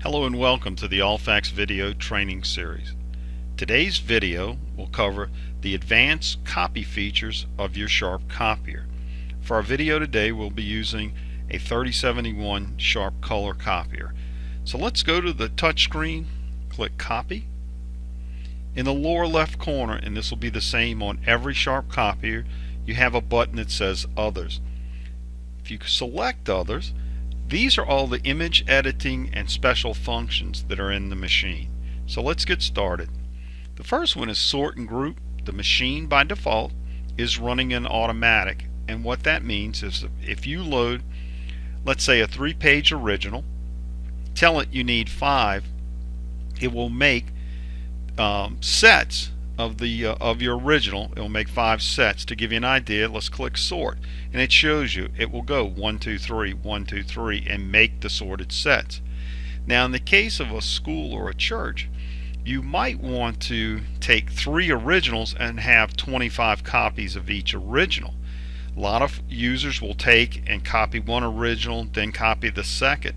Hello and welcome to the Allfax video training series. Today's video will cover the advanced copy features of your Sharp copier. For our video today we'll be using a 3071 Sharp color copier. So let's go to the touch screen, click copy. In the lower left corner, and this will be the same on every Sharp copier, you have a button that says others. If you select others, these are all the image editing and special functions that are in the machine. So let's get started. The first one is sort and group. The machine by default is running in automatic, and what that means is if you load, let's say, a 3-page original, tell it you need 5, it will make sets of your original. It will make 5 sets. To give you an idea, let's click sort, and it shows you it will go 1 2 3 1 2 3 and make the sorted sets. Now in the case of a school or a church, you might want to take 3 originals and have 25 copies of each original. A lot of users will take and copy one original, then copy the second.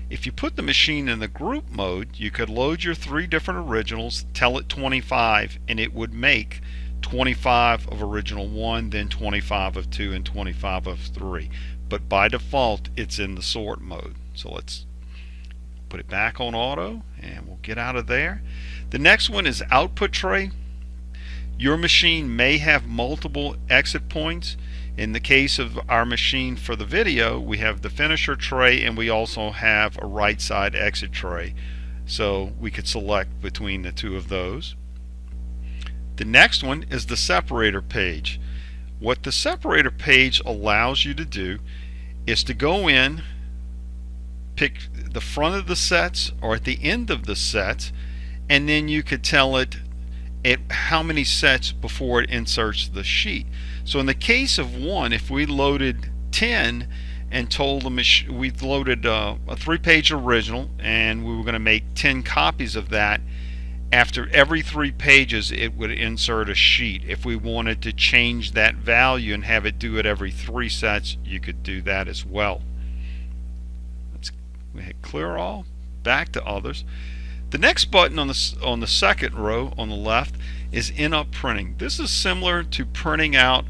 If you put the machine in the group mode, you could load your 3 different originals, tell it 25, and it would make 25 of original 1, then 25 of 2, and 25 of 3. But by default, it's in the sort mode. So let's put it back on auto, and we'll get out of there. The next one is output tray. Your machine may have multiple exit points. In the case of our machine for the video, we have the finisher tray, and we also have a right side exit tray, so we could select between the two of those. The next one is the separator page. What the separator page allows you to do is to go in, pick the front of the sets or at the end of the sets, and then you could tell it how many sets before it inserts the sheet. So in the case of 1, if we loaded 10 and told the machine we loaded a 3-page original and we were going to make 10 copies of that, after every 3 pages it would insert a sheet. If we wanted to change that value and have it do it every 3 sets, you could do that as well. Let's hit clear all, back to others. The next button on the second row on the left is in-up printing. This is similar to printing out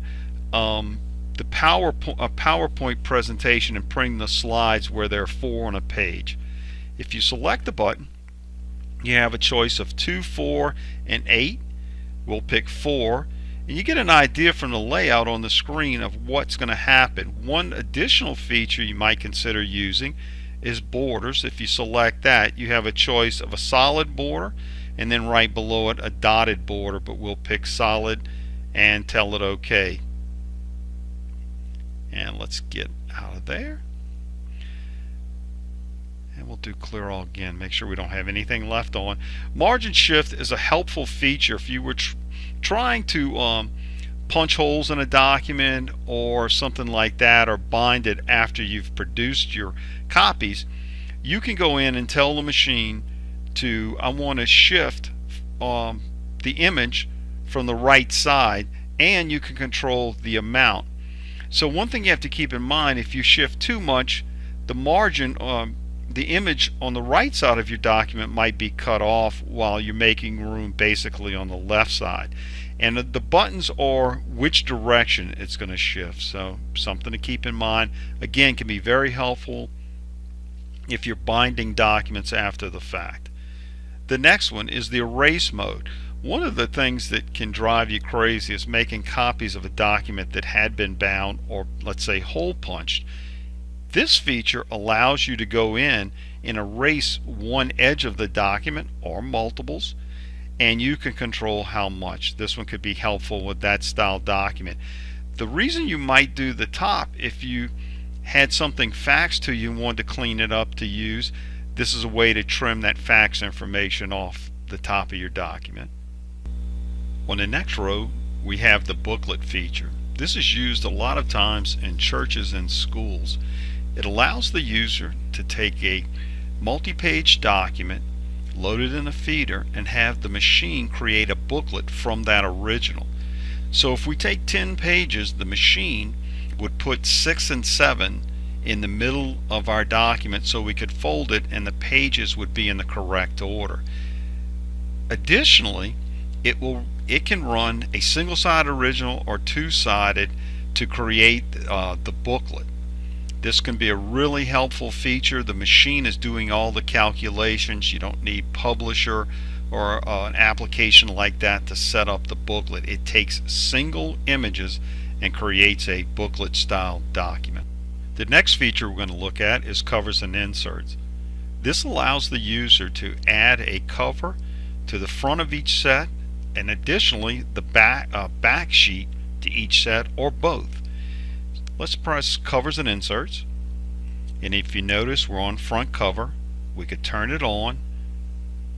a PowerPoint presentation and printing the slides where there are 4 on a page. If you select the button, you have a choice of 2, 4, and 8. We'll pick 4, and you get an idea from the layout on the screen of what's going to happen. One additional feature you might consider using is borders. If you select that, you have a choice of a solid border and then right below it a dotted border, but we'll pick solid and tell it OK. And let's get out of there, and we'll do clear all again, make sure we don't have anything left on. Margin shift is a helpful feature if you were trying to punch holes in a document or something like that, or bind it after you've produced your copies. You can go in and tell the machine I want to shift the image from the right side, and you can control the amount. So one thing you have to keep in mind, if you shift too much, the margin, the image on the right side of your document might be cut off while you're making room basically on the left side. And the buttons are which direction it's going to shift, so something to keep in mind. Again, can be very helpful if you're binding documents after the fact. The next one is the erase mode. One of the things that can drive you crazy is making copies of a document that had been bound or, let's say, hole punched. This feature allows you to go in and erase one edge of the document or multiples, and you can control how much. This one could be helpful with that style document. The reason you might do the top, if you had something faxed to you and wanted to clean it up to use, this is a way to trim that fax information off the top of your document. On the next row, we have the booklet feature. This is used a lot of times in churches and schools. It allows the user to take a multi-page document, load it in a feeder, and have the machine create a booklet from that original. So if we take 10 pages, the machine would put 6 and 7 in the middle of our document so we could fold it and the pages would be in the correct order. Additionally, it can run a single-sided original or two-sided to create the booklet. This can be a really helpful feature. The machine is doing all the calculations. You don't need Publisher or an application like that to set up the booklet. It takes single images and creates a booklet style document. The next feature we're going to look at is covers and inserts. This allows the user to add a cover to the front of each set and additionally the back sheet to each set or both. Let's press covers and inserts, and if you notice we're on front cover. We could turn it on,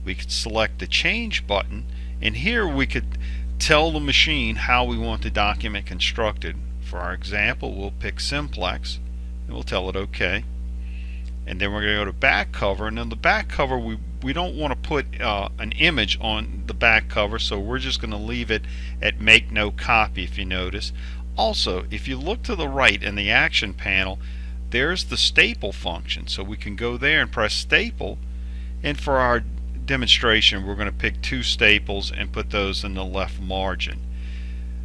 we could select the change button, and here we could tell the machine how we want the document constructed. For our example, we'll pick simplex and we'll tell it OK, and then we're going to go to back cover, and on the back cover we don't want to put an image on the back cover, so we're just going to leave it at make no copy. If you notice, also if you look to the right in the action panel, there's the staple function, so we can go there and press staple, and for our demonstration we're going to pick two staples and put those in the left margin.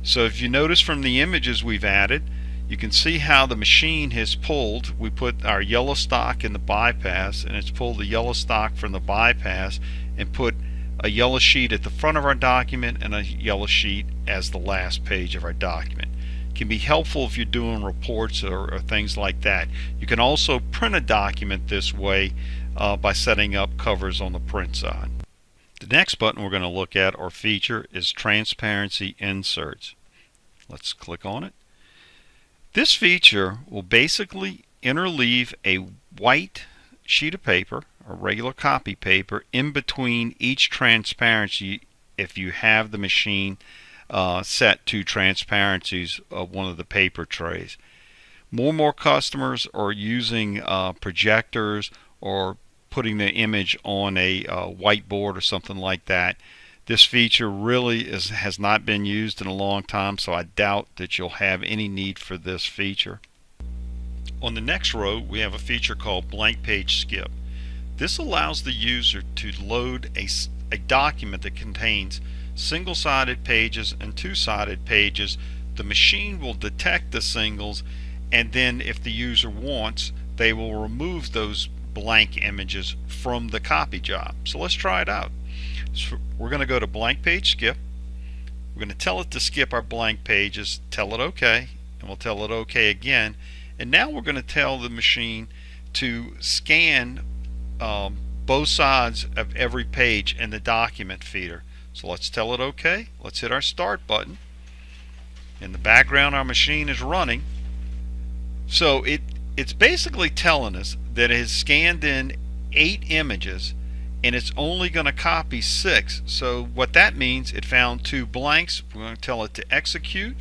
So if you notice from the images we've added, you can see how the machine has pulled. We put our yellow stock in the bypass, and it's pulled the yellow stock from the bypass and put a yellow sheet at the front of our document and a yellow sheet as the last page of our document. It can be helpful if you're doing reports or things like that. You can also print a document this way by setting up covers on the print side. The next button we're going to look at or feature is transparency inserts. Let's click on it. This feature will basically interleave a white sheet of paper, or regular copy paper, in between each transparency if you have the machine set to transparencies of one of the paper trays. More and more customers are using projectors or putting the image on a whiteboard or something like that. This feature really has not been used in a long time, so I doubt that you'll have any need for this feature. On the next row we have a feature called blank page skip. This allows the user to load a document that contains single-sided pages and two-sided pages. The machine will detect the singles, and then if the user wants, they will remove those blank images from the copy job. So let's try it out. So we're going to go to blank page skip. We're going to tell it to skip our blank pages, tell it OK, and we'll tell it OK again. And now we're going to tell the machine to scan both sides of every page in the document feeder. So let's tell it OK. Let's hit our start button. In the background our machine is running. So it's basically telling us that it has scanned in 8 images and it's only going to copy 6. So what that means, it found 2 blanks. We're going to tell it to execute,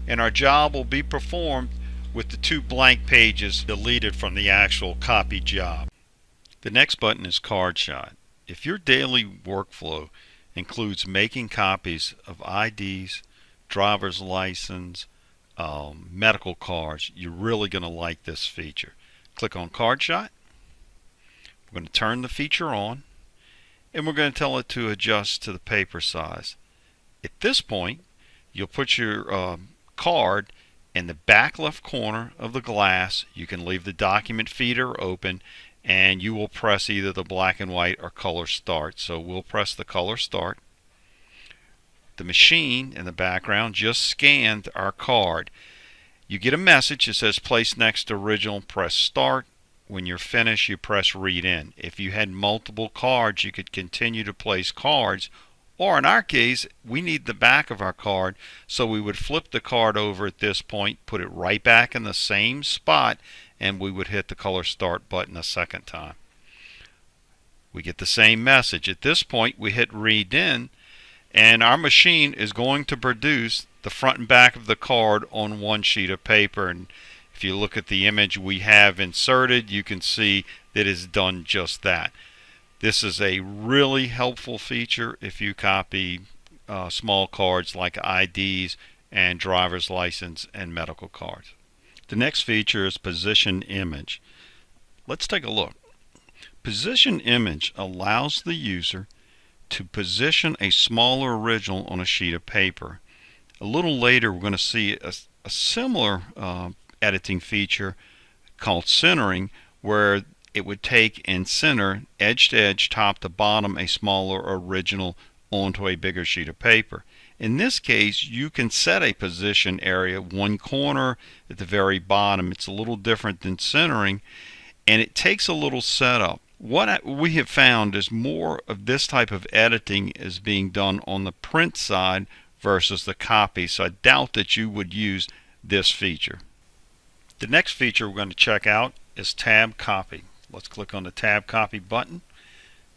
and our job will be performed with the 2 blank pages deleted from the actual copy job. The next button is card shot. If your daily workflow includes making copies of IDs, driver's license, medical cards, you're really going to like this feature. Click on card shot. We're going to turn the feature on, and we're going to tell it to adjust to the paper size. At this point, you'll put your card in the back left corner of the glass. You can leave the document feeder open, and you will press either the black and white or color start. So we'll press the color start. The machine in the background just scanned our card. You get a message that says place next to original, press start. When you're finished, you press read in. If you had multiple cards, you could continue to place cards, or in our case, we need the back of our card, so we would flip the card over at this point, put it right back in the same spot, and we would hit the color start button a second time. We get the same message. At this point, we hit read in, and our machine is going to produce the front and back of the card on one sheet of paper. And if you look at the image we have inserted, you can see that it's done just that. This is a really helpful feature if you copy small cards like IDs and driver's license and medical cards. The next feature is Position Image. Let's take a look. Position Image allows the user to position a smaller original on a sheet of paper. A little later we're going to see a similar editing feature called centering, where it would take and center edge to edge, top to bottom, a smaller original onto a bigger sheet of paper. In this case, you can set a position area, one corner at the very bottom. It's a little different than centering, and it takes a little setup. What we have found is more of this type of editing is being done on the print side versus the copy, so I doubt that you would use this feature. The next feature we're going to check out is Tab Copy. Let's click on the Tab Copy button.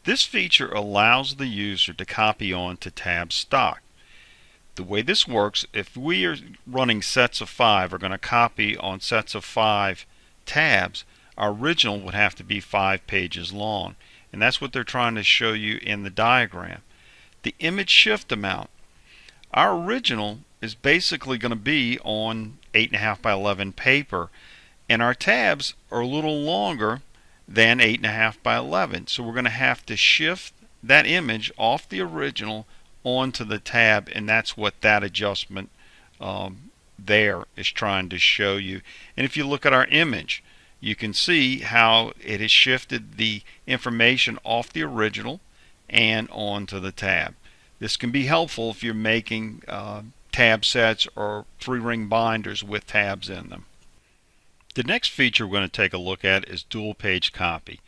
This feature allows the user to copy on to tab stock. The way this works, if we are running sets of 5, we're going to copy on sets of 5 tabs, our original would have to be 5 pages long, and that's what they're trying to show you in the diagram. The image shift amount, our original is basically going to be on 8.5 by 11 paper, and our tabs are a little longer than 8.5 by 11, so we're going to have to shift that image off the original onto the tab, and that's what that adjustment there is trying to show you. And if you look at our image, you can see how it has shifted the information off the original and onto the tab. This can be helpful if you're making tab sets or 3-ring binders with tabs in them. The next feature we're going to take a look at is dual page copy.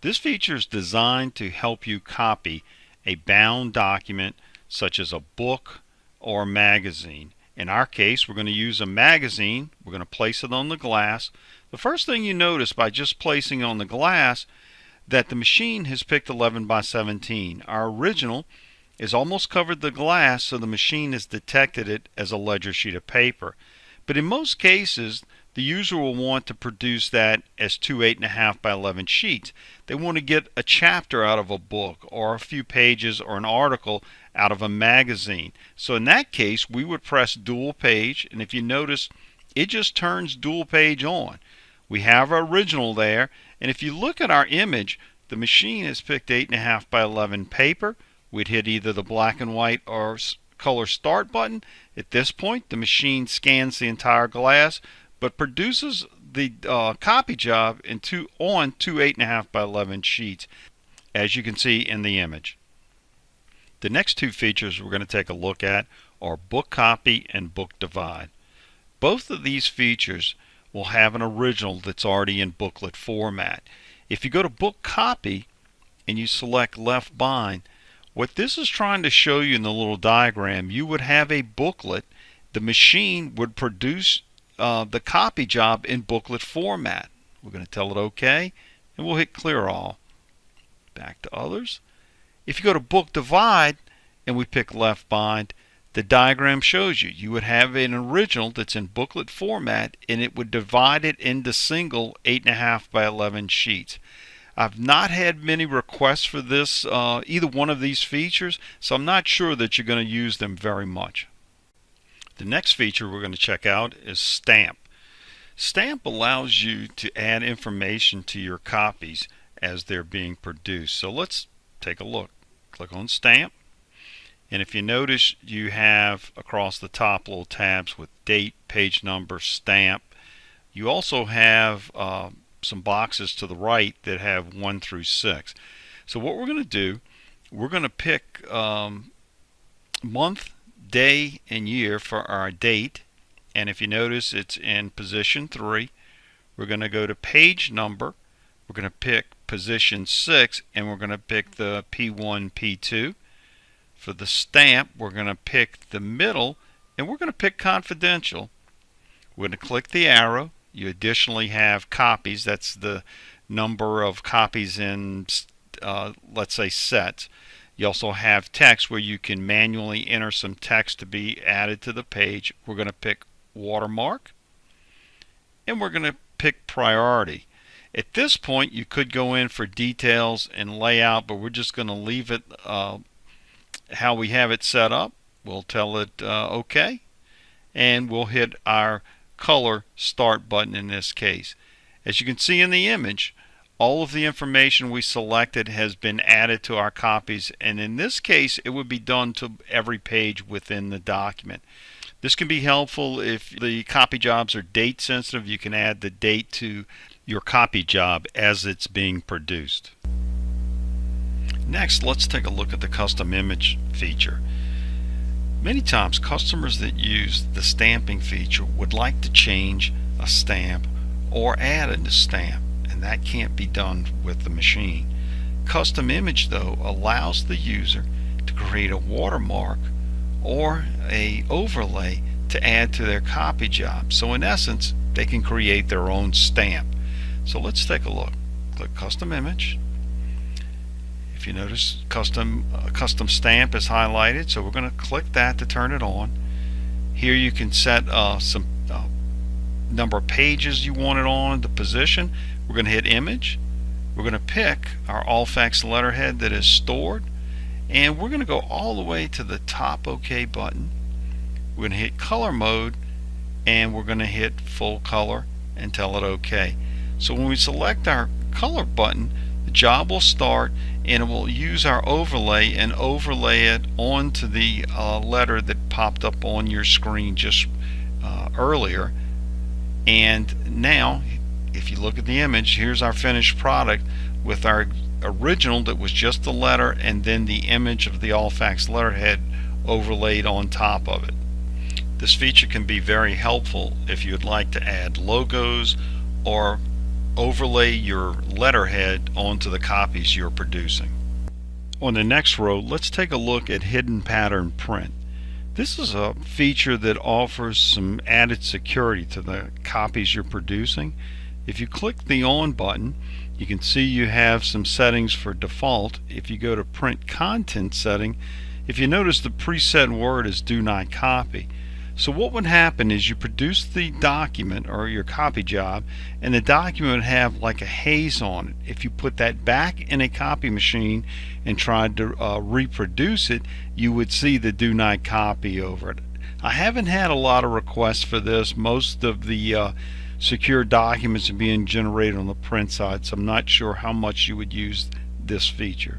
This feature is designed to help you copy a bound document such as a book or a magazine. In our case, we're going to use a magazine. We're going to place it on the glass. The first thing you notice by just placing on the glass that the machine has picked 11 by 17. Our original is almost covered the glass, so the machine has detected it as a ledger sheet of paper. But in most cases, the user will want to produce that as 2 8.5 by 11 sheets. They want to get a chapter out of a book or a few pages or an article out of a magazine. So in that case, we would press dual page, and if you notice, it just turns dual page on. We have our original there, and if you look at our image, the machine has picked 8.5 by 11 paper. We'd hit either the black and white or color start button. At this point, the machine scans the entire glass, but produces the copy job on two 8.5 by 11 sheets, as you can see in the image. The next two features we're going to take a look at are book copy and book divide. Both of these features will have an original that's already in booklet format. If you go to book copy and you select left bind, what this is trying to show you in the little diagram, you would have a booklet. The machine would produce the copy job in booklet format. We're going to tell it OK, and we'll hit clear all. Back to others. If you go to book divide and we pick left bind, the diagram shows you would have an original that's in booklet format, and it would divide it into single 8.5 by 11 sheets. I've not had many requests for this, either one of these features, so I'm not sure that you're going to use them very much. The next feature we're going to check out is Stamp. Stamp allows you to add information to your copies as they're being produced. So let's take a look. Click on Stamp, and if you notice, you have across the top little tabs with date, page number, stamp. You also have some boxes to the right that have 1 through 6. So what we're going to do, we're going to pick month, day, and year for our date, and if you notice, it's in position 3. We're going to go to page number. We're going to pick position 6, and we're going to pick the P1, P2. For the stamp, we're going to pick the middle, and we're going to pick confidential. We're going to click the arrow. You additionally have copies. That's the number of copies in, let's say, sets. You also have text where you can manually enter some text to be added to the page. We're going to pick watermark, and we're going to pick priority. At this point, you could go in for details and layout, but we're just going to leave it how we have it set up. We'll tell it OK, and we'll hit our color start button in this case. As you can see in the image, all of the information we selected has been added to our copies, and in this case it would be done to every page within the document. This can be helpful if the copy jobs are date sensitive. You can add the date to your copy job as it's being produced. Next, let's take a look at the custom image feature. Many times customers that use the stamping feature would like to change a stamp or add a stamp, and that can't be done with the machine. Custom image though allows the user to create a watermark or a overlay to add to their copy job. So in essence, they can create their own stamp. So let's take a look. Click custom image. If you notice, custom stamp is highlighted, so we're going to click that to turn it on. Here you can set some number of pages you want it on, the position. We're going to hit image. We're going to pick our Allfax letterhead that is stored, and we're going to go all the way to the top OK button. We're going to hit color mode, and we're going to hit full color and tell it OK. So when we select our color button, the job will start, and it will use our overlay and overlay it onto the letter that popped up on your screen just earlier. And now if you look at the image, here's our finished product with our original that was just the letter and then the image of the Allfax letterhead overlaid on top of it. This feature can be very helpful if you would like to add logos or overlay your letterhead onto the copies you're producing. On the next row, let's take a look at hidden pattern print. This is a feature that offers some added security to the copies you're producing. If you click the on button, you can see you have some settings for default. If you go to print content setting, if you notice the preset word is do not copy. So what would happen is you produce the document or your copy job, and the document would have like a haze on it. If you put that back in a copy machine and tried to reproduce it, you would see the do not copy over it. I haven't had a lot of requests for this. Most of the secure documents are being generated on the print side, so I'm not sure how much you would use this feature.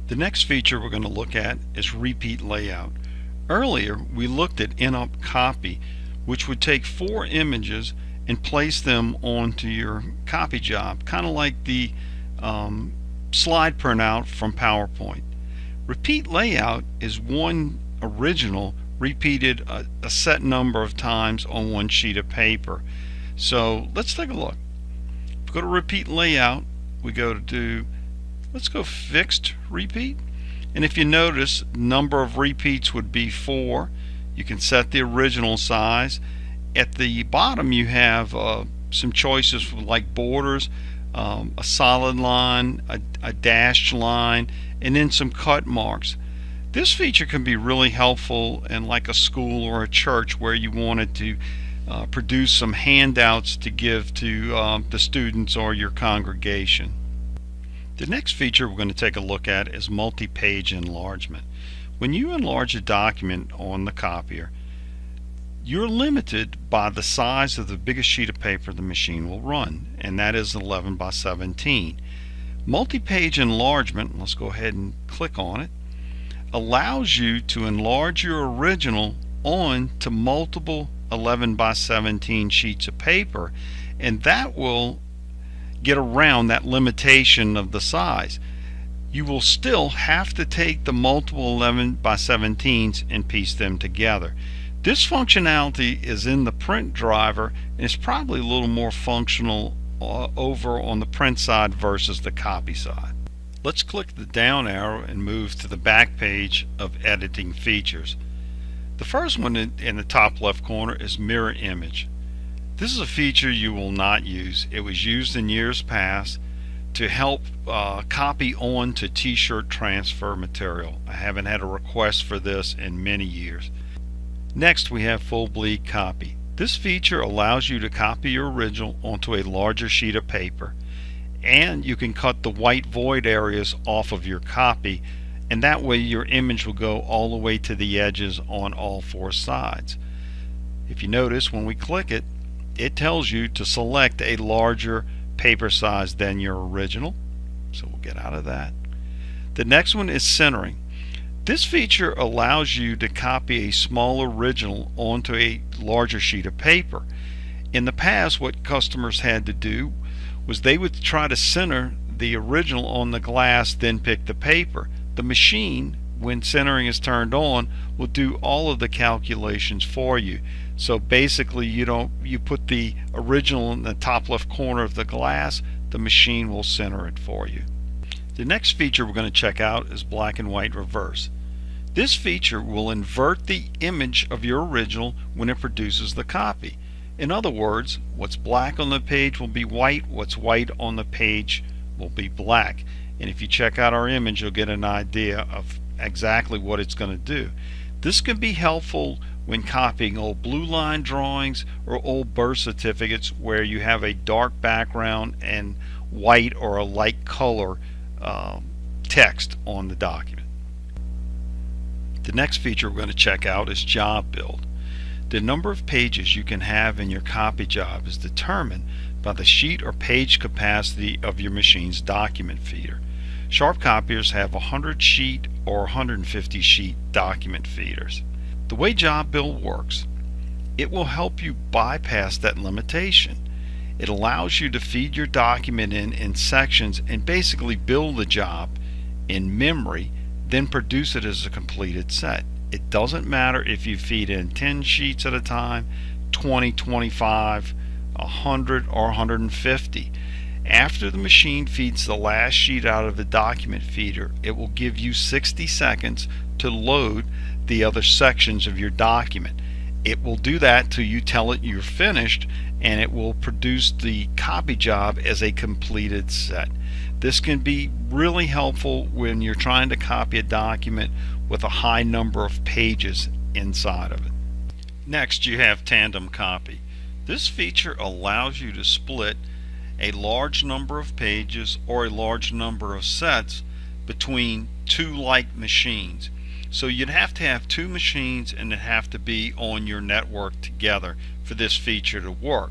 The next feature we're going to look at is repeat layout. Earlier we looked at in-up copy, which would take 4 images and place them onto your copy job, kind of like the slide printout from PowerPoint. Repeat layout is one original repeated a set number of times on one sheet of paper. So let's take a look. If we go to repeat layout, we go to let's go fixed repeat. And if you notice, number of repeats would be 4. You can set the original size. At the bottom you have some choices like borders, a solid line, a dashed line, and then some cut marks. This feature can be really helpful in like a school or a church where you wanted to produce some handouts to give to the students or your congregation. The next feature we're going to take a look at is multi-page enlargement. When you enlarge a document on the copier, you're limited by the size of the biggest sheet of paper the machine will run, and that is 11 by 17. Multi-page enlargement, let's go ahead and click on it, allows you to enlarge your original on to multiple 11 by 17 sheets of paper, and that will get around that limitation of the size. You will still have to take the multiple 11 by 17s and piece them together. This functionality is in the print driver, and it's probably a little more functional over on the print side versus the copy side. Let's click the down arrow and move to the back page of editing features. The first one in the top left corner is mirror image. This is a feature you will not use. It was used in years past to help copy on to t-shirt transfer material. I haven't had a request for this in many years. Next we have full bleed copy. This feature allows you to copy your original onto a larger sheet of paper, and you can cut the white void areas off of your copy, and that way your image will go all the way to the edges on all 4 sides. If you notice, when we click it, it tells you to select a larger paper size than your original. So we'll get out of that. The next one is centering. This feature allows you to copy a small original onto a larger sheet of paper. In the past, what customers had to do was they would try to center the original on the glass, then pick the paper. The machine, when centering is turned on, will do all of the calculations for you. So basically, you put the original in the top left corner of the glass, the machine will center it for you. The next feature we're going to check out is black and white reverse. This feature will invert the image of your original when it produces the copy. In other words, what's black on the page will be white, what's white on the page will be black. And if you check out our image, you'll get an idea of exactly what it's going to do. This can be helpful when copying old blue line drawings or old birth certificates where you have a dark background and white or a light color text on the document. The next feature we're going to check out is job build. The number of pages you can have in your copy job is determined by the sheet or page capacity of your machine's document feeder. Sharp copiers have 100 sheet or 150 sheet document feeders. The way job build works, it will help you bypass that limitation. It allows you to feed your document in sections and basically build the job in memory, then produce it as a completed set. It doesn't matter if you feed in 10 sheets at a time, 20, 25, 100, or 150. After the machine feeds the last sheet out of the document feeder, it will give you 60 seconds to load the other sections of your document. It will do that till you tell it you're finished, and it will produce the copy job as a completed set. This can be really helpful when you're trying to copy a document with a high number of pages inside of it. Next, you have Tandem Copy. This feature allows you to split a large number of pages or a large number of sets between two like machines. So you'd have to have two machines and it'd have to be on your network together for this feature to work.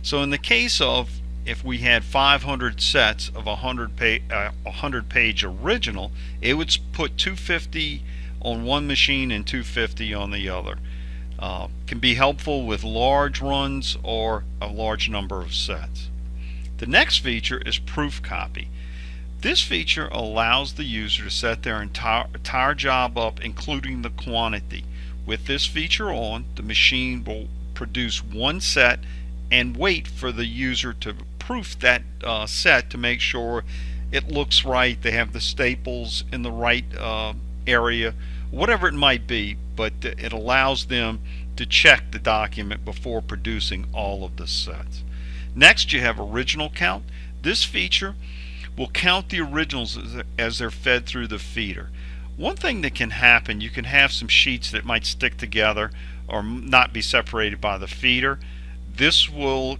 So in the case of if we had 500 sets of 100 page original, it would put 250 on one machine and 250 on the other. Can be helpful with large runs or a large number of sets. The next feature is proof copy. This feature allows the user to set their entire job up, including the quantity. With this feature on, the machine will produce one set and wait for the user to proof that set to make sure it looks right, they have the staples in the right area, whatever it might be, but it allows them to check the document before producing all of the sets. Next, you have original count. This feature will count the originals as they're fed through the feeder. One thing that can happen, you can have some sheets that might stick together or not be separated by the feeder. This will,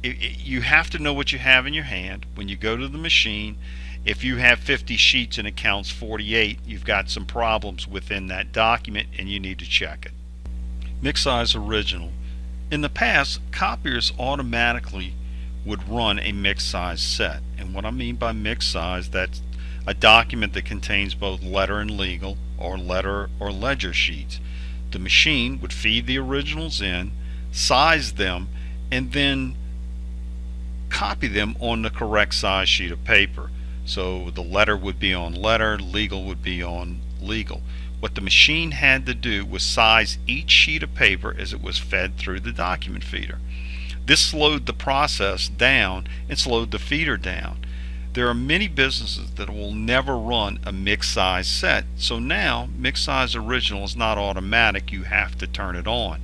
you have to know what you have in your hand when you go to the machine. If you have 50 sheets and it counts 48, you've got some problems within that document and you need to check it. Mix size original. In the past, copiers automatically would run a mix size set, and what I mean by mix size, that's a document that contains both letter and legal or letter or ledger sheets. The machine would feed the originals in, size them, and then copy them on the correct size sheet of paper. So the letter would be on letter, legal would be on legal. What the machine had to do was size each sheet of paper as it was fed through the document feeder. This slowed the process down and slowed the feeder down. There are many businesses that will never run a mixed size set, so now mixed size original is not automatic, you have to turn it on.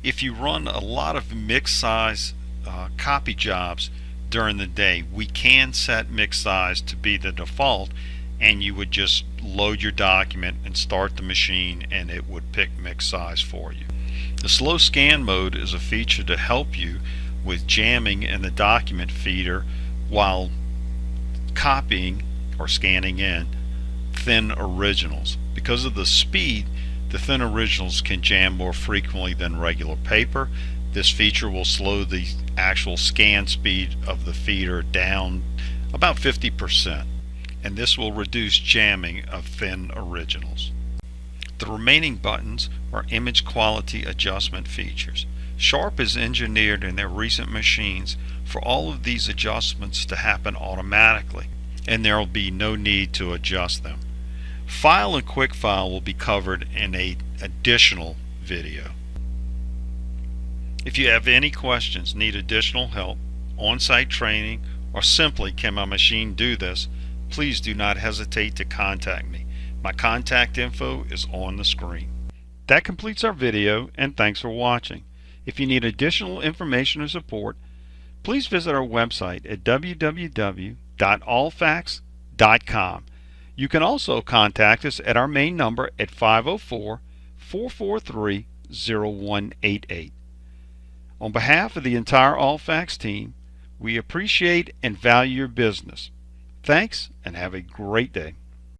If you run a lot of mixed size copy jobs during the day, we can set mixed size to be the default, and you would just load your document and start the machine and it would pick mixed size for you. The slow scan mode is a feature to help you with jamming in the document feeder while copying or scanning in thin originals. Because of the speed The thin originals can jam more frequently than regular paper. This feature will slow the actual scan speed of the feeder down about 50%, and this will reduce jamming of thin originals. The remaining buttons are image quality adjustment features. Sharp is engineered in their recent machines for all of these adjustments to happen automatically, and there will be no need to adjust them. File and Quick File will be covered in an additional video. If you have any questions, need additional help, on-site training, or simply can my machine do this, please do not hesitate to contact me. My contact info is on the screen. That completes our video, and thanks for watching. If you need additional information or support, please visit our website at www.allfax.com. You can also contact us at our main number at 504-443-0188. On behalf of the entire Allfax team, we appreciate and value your business. Thanks, and have a great day.